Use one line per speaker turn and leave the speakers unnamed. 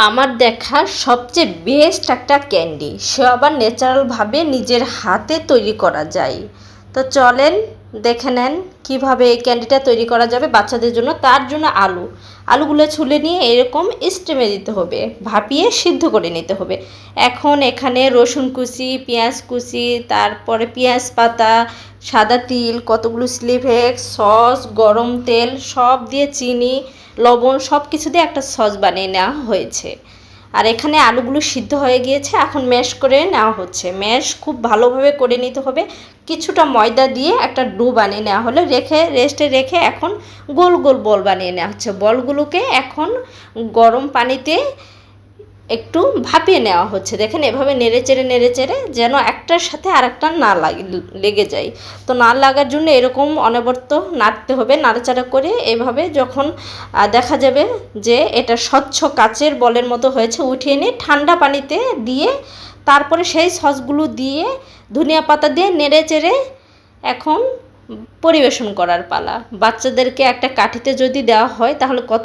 আমার দেখা সবচেয়ে বেস্ট একটা ক্যান্ডি, সে আবার ন্যাচারালভাবে নিজের হাতে তৈরি করা যায়। তো চলেন দেখে নেন কীভাবে এই ক্যান্ডিটা তৈরি করা যাবে বাচ্চাদের জন্য। তার জন্য আলুগুলো ছুলে নিয়ে এরকম স্টিমে দিতে হবে, ভাপিয়ে সিদ্ধ করে নিতে হবে। এখন এখানে রসুন কুচি, পেঁয়াজ কুচি, তারপরে পেঁয়াজ পাতা, সাদা তিল, কতগুলো চিলি ফ্লেক্স, সস, গরম তেল সব দিয়ে, চিনি, লবণ সব কিছু দিয়ে একটা সস বানিয়ে নেওয়া হয়েছে। আর এখানে আলুগুলো সিদ্ধ হয়ে গিয়েছে, এখন ম্যাশ করে নেওয়া হচ্ছে। ম্যাশ খুব ভালোভাবে করে নিতে হবে। কিছুটা ময়দা দিয়ে একটা ডো বানিয়ে নেওয়া হলে রেস্টে রেখে এখন গোল গোল বল বানিয়ে নেওয়া হচ্ছে। বলগুলোকে এখন গরম পানিতে একটু ভাপিয়ে নেওয়া হচ্ছে। দেখেন এভাবে নেড়ে চেড়ে যেন একটার সাথে আরেকটা না লেগে যায়। তো না লাগার জন্য এরকম অনবরত নাড়তে হবে। নাড়াচাড়া করে এভাবে যখন দেখা যাবে যে এটা স্বচ্ছ কাচের বলের মতো হয়েছে, উঠিয়ে নিয়ে ঠান্ডা পানিতে দিয়ে তারপরে সেই সসগুলো দিয়ে ধনিয়া পাতা দিয়ে নেড়ে চেড়ে এখন পরিবেশন করার পালা। বাচ্চাদেরকে একটা কাঠিতে যদি দেওয়া হয় তাহলে কত